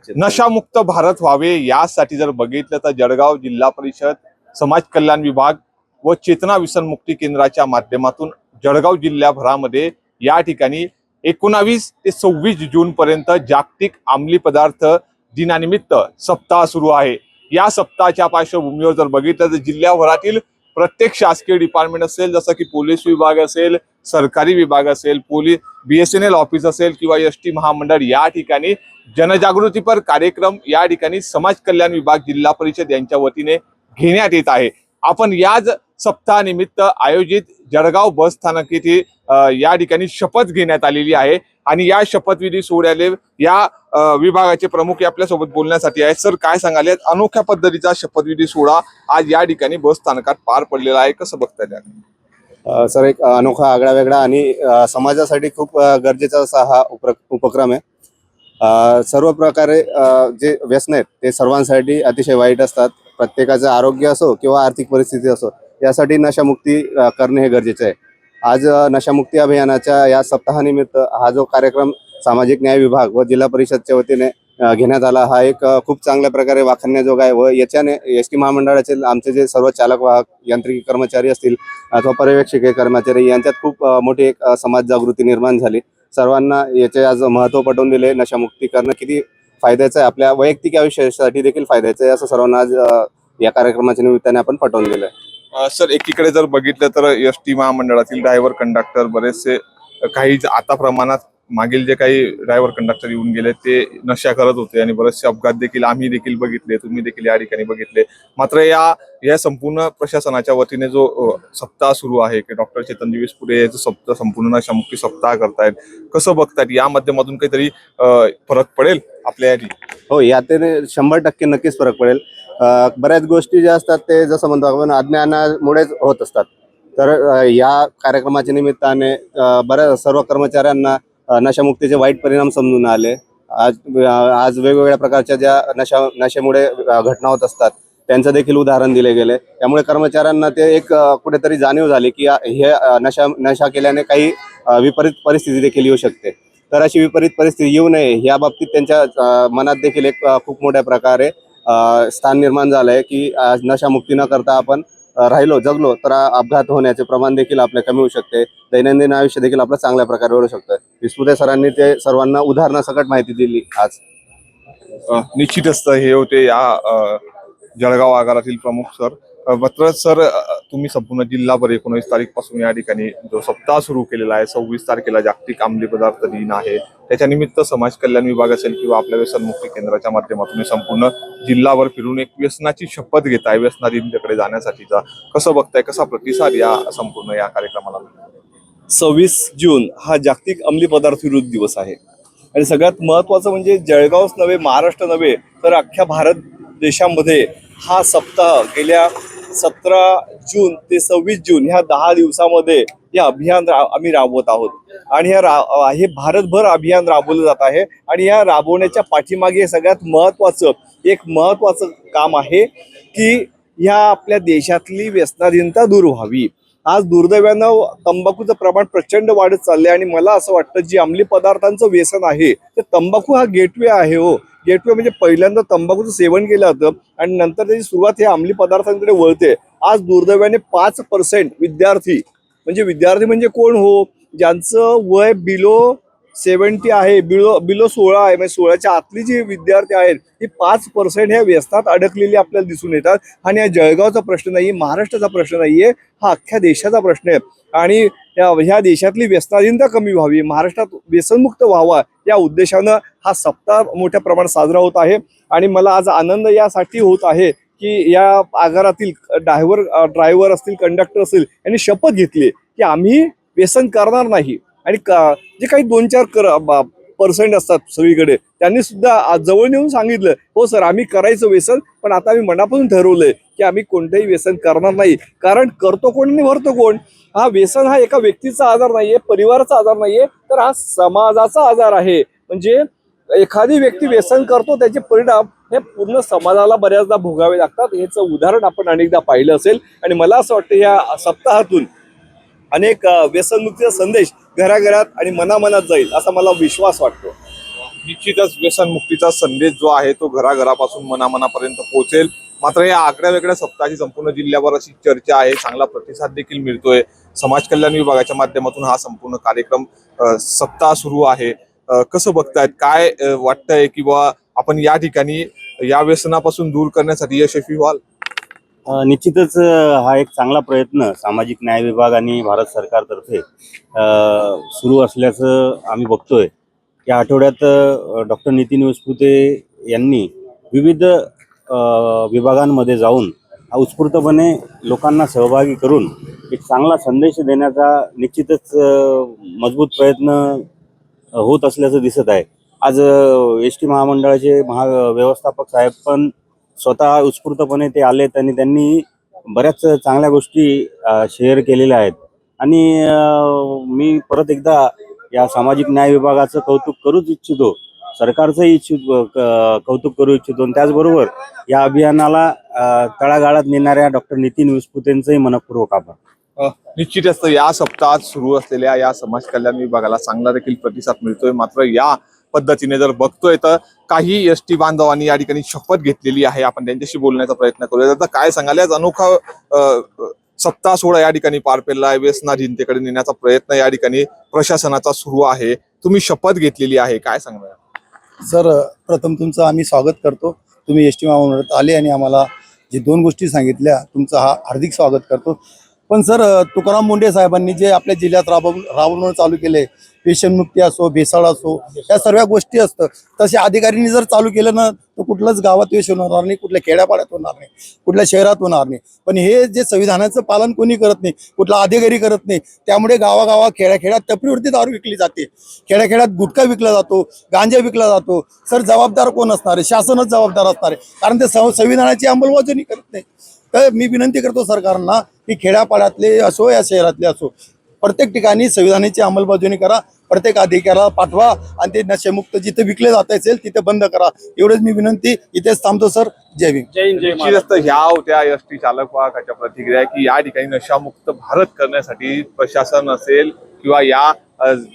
नशामुक्त भारत व्हावे यासाठी जर बघितलं तर जळगाव जिल्हा परिषद समाज कल्याण विभाग व चेतना व्यसन मुक्ती केंद्राच्या माध्यमातून जळगाव जिल्ह्याभरामध्ये या ठिकाणी 19 ते 26 जून पर्यंत जागतिक अंमली पदार्थ दिनानिमित्त सप्ताह सुरू आहे। या सप्ताहाच्या पार्श्वभूमीवर जर बघितलं तर जिल्ह्याभरातील प्रत्येक शासकीय डिपार्टमेंट असेल, जसं की पोलीस विभाग असेल, सरकारी विभाग असेल, पोलीस BSNL ऑफिस असेल किंवा ST महामंडळ, या ठिकाणी जनजागृतीपर कार्यक्रम या ठिकाणी समाज कल्याण विभाग जिल्हा परिषद यांच्या वतीने घेण्यात येत आहे। आपण याच सप्ताहानिमित्त आयोजित जळगाव बस स्थानक येथे या ठिकाणी शपथ घेण्यात आलेली आहे आणि या शपथविधी सोहळ्याले या विभागाचे प्रमुख आपल्या सोबत बोलण्यासाठी आहेत। सर, काय सांगाल, अनोख्या पद्धतीचा शपथविधी सोहळा आज या ठिकाणी बस स्थानकात पार पडलेला आहे, कसं बघताय त्याला? सर, एक अनोखा आगळा वेगळा आणि समाजासाठी खूप गरजेचा असा हा उपक्रम आहे। सर्व प्रकारे जे व्यसन आहेत ते सर्वांसाठी अतिशय वाईट असतात। प्रत्येकाचं आरोग्य असो किंवा आर्थिक परिस्थिती असो, यासाठी नशामुक्ती करणे हे गरजेचे आहे। आज नशामुक्ती अभियानाच्या या सप्ताहानिमित्त हा जो कार्यक्रम सामाजिक न्याय विभाग व जिल्हा परिषदच्या वतीने घेण्यात आला, हा एक खूप चांगल्या प्रकारे वाखाणण्याजोगा आहे व याच्याने ST महामंडळाचे आमचे जे सर्व चालक वाहक यांत्रिकी कर्मचारी असतील अथवा पर्यवेक्षक कर्मचारी यांच्यात खूप मोठी एक समाज जागृती निर्माण झाली। सर्वांना याचे आज महत्त्व पटवून दिले। नशामुक्ती करणं किती फायद्याचं आहे, आपल्या वैयक्तिक आयुष्यासाठी देखील फायद्याचं आहे, असं सर्वांना आज या कार्यक्रमाच्या निमित्ताने आपण पटवून दिलं आहे। सर, एकीकडे जर बघितलं तर ST महामंडळातील ड्रायव्हर कंडक्टर बरेचसे काही आता प्रमाणात मागील जे काही ड्रायव्हर कंडक्टर येऊन गेले ते नशा करत होते आणि बरेचसे अपघात देखील आम्ही देखील बघितले, तुम्ही देखील या ठिकाणी बघितले। मात्र या संपूर्ण प्रशासनाच्या वतीने जो सप्ताह सुरू आहे की डॉक्टर चेतन दिवेसपुरे याचं सप्ताह संपूर्ण नशामुक्ती सप्ताह करतायत, कसं बघतायत? या माध्यमातून काहीतरी फरक पडेल आपल्या याची? हो, यातून 100% नक्कीच फरक पडेल। बऱ्याच गोष्टी ज्या असतात ते जसं म्हणतो आपण अज्ञानामुळेच होत असतात। तर या कार्यक्रमाच्या निमित्ताने बऱ्याच सर्व कर्मचाऱ्यांना नशामुक्तीचे वाईट परिणाम समजून आले। आज वेगवेगळ्या प्रकारच्या ज्या नशेमुळे घटना होत असतात त्यांचं देखील उदाहरण दिले गेले। त्यामुळे कर्मचाऱ्यांना ते एक कुठेतरी जाणीव झाली की हे नशा केल्याने काही विपरीत परिस्थिती देखील येऊ शकते। तर अशी विपरीत परिस्थिती येऊ नये या बाबतीत त्यांच्या मनात देखील एक खूप मोठ्या प्रकारे स्थान निर्माण झालंय की नशामुक्ती न करता आपण जगलो तर अपघात होण्याचे प्रमाण देखील आपले कमी होऊ शकते। दैनंदिन आयुष्य देखील आपलं चांगल्या प्रकारे ओढू शकतं। विस्पुते सरांनी ते सर्वांना उदाहरणासकट माहिती दिली आज। निश्चितच हे होते या जळगाव आगारातील प्रमुख सर। मात्र सर, तुम्ही संपूर्ण जिल्हाभर 19 तारीखपासून या ठिकाणी जो सप्ताह सुरू केलेला आहे, 26 तारखेला जागतिक अंमली पदार्थ दिन आहे, त्याच्या निमित्त समाज कल्याण विभाग असेल किंवा आपल्या व्यसन मुक्ती केंद्राच्या माध्यमातून संपूर्ण जिल्हाभर फिरून एक व्यसनाची शपथ घेत आहे व्यसनाधीनतेकडे जाण्यासाठीचा, कसं बघताय, कसा प्रतिसाद या संपूर्ण या कार्यक्रमाला? 26 जून हा जागतिक अंमली पदार्थ विरोधी दिवस आहे आणि सगळ्यात महत्त्वाचं म्हणजे जळगावच नव्हे, महाराष्ट्र नव्हे तर अख्ख्या भारत देशामध्ये हा सप्ताह गेल्या 17 जून ते 26 जून ह्या 10 दिवसामध्ये हे अभियान आम्ही राबवत आहोत आणि हे भारतभर अभियान राबवलं जात आहे आणि या राबवण्याच्या पाठीमागे सगळ्यात महत्त्वाचं काम आहे की ह्या आपल्या देशातली व्यसनाधीनता दूर व्हावी। आज दुर्दैवानं तंबाखूचं प्रमाण प्रचंड वाढत चाललंय आणि मला असं वाटतं जी अंमली पदार्थांचं व्यसन आहे ते तंबाखू हा गेटवे आहे। हो, गेटवे म्हणजे पहिल्यांदा तंबाखूचं सेवन केलं जातं आणि नंतर त्याची सुरुवात हे अंमली पदार्थांकडे वळते। आज दुर्दैवाने 5% विद्यार्थी म्हणजे कोण हो, ज्यांचं वय बिलो 70 आहे, बिलो 16 आहे, म्हणजे 16च्या आतली जी विद्यार्थी आहेत ही 5% ह्या व्यसनात अडकलेली आपल्याला दिसून येतात। आणि हा जळगावचा प्रश्न नाही, महाराष्ट्राचा प्रश्न नाहीये, हा अख्ख्या देशाचा प्रश्न आहे आणि ह्या देशातली व्यसनाधीनता कमी व्हावी, महाराष्ट्रात व्यसनमुक्त व्हावा या उद्देशानं हा सप्ताह मोठ्या प्रमाणात साजरा होत आहे। आणि मला आज आनंद यासाठी होत आहे की या आगारातील ड्रायव्हर असतील, कंडक्टर असतील, यांनी शपथ घेतली की आम्ही व्यसन करणार नाही आणि जे काही 2-4% असतात सगळीकडे त्यांनी सुद्धा जवळ नेऊन सांगितलं, हो सर आम्ही करायचं व्यसन, पण आता आम्ही मनापासून ठरवलंय की आम्ही कोणतंही व्यसन करणार नाही। कारण करतो कोण आणि भरतो कोण? हा व्यसन हा एका व्यक्तीचा आजार नाहीये, परिवाराचा आजार नाहीये, तर हा समाजाचा आजार आहे। म्हणजे एखादी व्यक्ती व्यसन करतो त्याचे परिणाम हे पूर्ण समाजाला बऱ्याचदा भोगावे लागतात। याचं उदाहरण आपण अनेकदा पाहिलं असेल आणि मला असं वाटतं या सप्ताहातून अनेक व्यसनमुक्तीचा संदेश घराघरात आणि मनामनात जाईल असा मला विश्वास वाटतो। निश्चितच व्यसनमुक्तीचा संदेश जो आहे तो घराघरापासून मनामनापर्यंत पोहोचेल. मात्र या आगळ्या वेगळ्या सप्ताहाची संपूर्ण जिल्ह्यावर अशी चर्चा आहे, चांगला प्रतिसाद देखील मिळतोय. समाज कल्याण विभागाच्या माध्यमातून हा संपूर्ण कार्यक्रम सप्ताह सुरू आहे. कसं बघतायत, काय वाटतंय किंवा आपण या ठिकाणी या व्यसनापासून दूर करण्यासाठी यशस्वी व्हाल? निश्चितच हा एक चांगला प्रयत्न सामाजिक न्याय विभाग आणि भारत सरकारतर्फे सुरू असल्याचं आम्ही बघतोय. या आठवड्यात डॉक्टर नितीन विस्पुते यांनी विविध विभागांमध्ये जाऊन उत्स्फूर्तपणे लोकांना सहभागी करून एक चांगला संदेश देण्याचा निश्चितच मजबूत प्रयत्न होत असल्याचं दिसत आहे. आज एस.टी. महामंडळाचे व्यवस्थापक साहेब पण स्वतः उत्स्फूर्तपणे ते आलेत आणि त्यांनी बऱ्याच चांगल्या गोष्टी शेअर केलेल्या आहेत. आणि मी परत एकदा या सामाजिक न्याय विभागाचं कौतुक करूच इच्छितो, सरकारचंही कौतुक करू इच्छितो. आणि त्याचबरोबर या अभियानाला तळागाळात नेणाऱ्या डॉक्टर नितीन विस्पुतेंचंही मनपूर्वक आभार. निश्चितच या सप्ताहात सुरू असलेल्या या समाज कल्याण विभागाला चांगला देखील प्रतिसाद मिळतोय. मात्र या पद्धतीने जर बघतोय तर काही एस.टी. बांधवांनी या ठिकाणी शपथ घेतलेली आहे. आपण त्यांच्याशी बोलण्याचा प्रयत्न करूया. आता काय सांगाल, आज अनोखा सप्ताह सोहळा या ठिकाणी पार पडला आहे. व्यसनाधीनतेकडे नेण्याचा प्रयत्न या ठिकाणी प्रशासनाचा सुरू आहे. तुम्ही शपथ घेतलेली आहे, काय सांगणार? सर, प्रथम तुमचं आम्ही स्वागत करतो. तुम्ही एस.टी. महामंडळात आले आणि आम्हाला जे 2 गोष्टी सांगितल्या, तुमचं हार्दिक स्वागत करतो. पण सर, तुकाराम मुंढे साहेबांनी जे आपल्या जिल्ह्यात राबवणं चालू केले, व्यसनमुक्ती असो, भेसळ असो, या सर्व गोष्टी असतं, तसे अधिकाऱ्यांनी जर चालू केलं ना तर कुठलंच गावात व्यसन होणार नाही, कुठल्या खेड्यापाड्यात होणार नाही, कुठल्या शहरात होणार नाही. पण हे जे संविधानाचं पालन कोणी करत नाही, कुठला अधिकारी करत नाही, त्यामुळे गावागावा खेड्याखेड्यात टपरीवरती दारू विकली जाते, खेड्याखेड्यात गुटखा विकला जातो, गांजा विकला जातो. सर, जबाबदार कोण असणार आहे? शासनच जबाबदार असणार आहे, कारण ते संविधानाची अंमलबजावणी करत नाही. तर मी विनंती करतो सरकारना की खेड्यापाड्यातले असो या शहरातले असो, प्रत्येक ठिकाणी संविधानाची अंमलबजावणी करा, प्रत्येक अधिकाऱ्याला पाठवा आणि ते नशेमुक्त जिथे विकले जात असेल तिथे बंद करा. एवढंच मी विनंती इथेच थांबतो सर. जय भीम. ह्या होत्या एस.टी. चालक वाहकाच्या प्रतिक्रिया की या ठिकाणी नशामुक्त भारत करण्यासाठी प्रशासन असेल किंवा या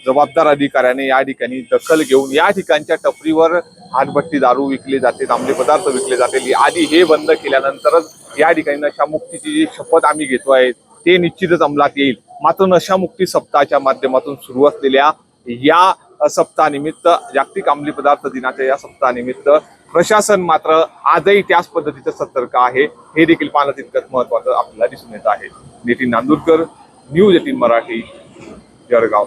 जबाबदार अधिकाऱ्याने या ठिकाणी दखल घेऊन या ठिकाणच्या टपरीवर हातभट्टी दारू विकली जाते, तांबडे पदार्थ विकले जाते, आधी हे बंद केल्यानंतरच या ठिकाणी नशामुक्तीची जी शपथ आम्ही घेतोय ते निश्चितच अंमलात येईल. मात्र नशामुक्ती सप्ताहाच्या माध्यमातून सुरू असलेल्या या सप्ताहानिमित्त, जागतिक अंमली पदार्थ दिनाच्या या सप्ताहानिमित्त प्रशासन मात्र आजही त्याच पद्धतीचं सतर्क आहे. हे देखील पाहणं तितकंच महत्वाचं आपल्याला दिसून येत आहे. नितीन नांदुरकर, न्यूज 18 मराठी, जळगाव.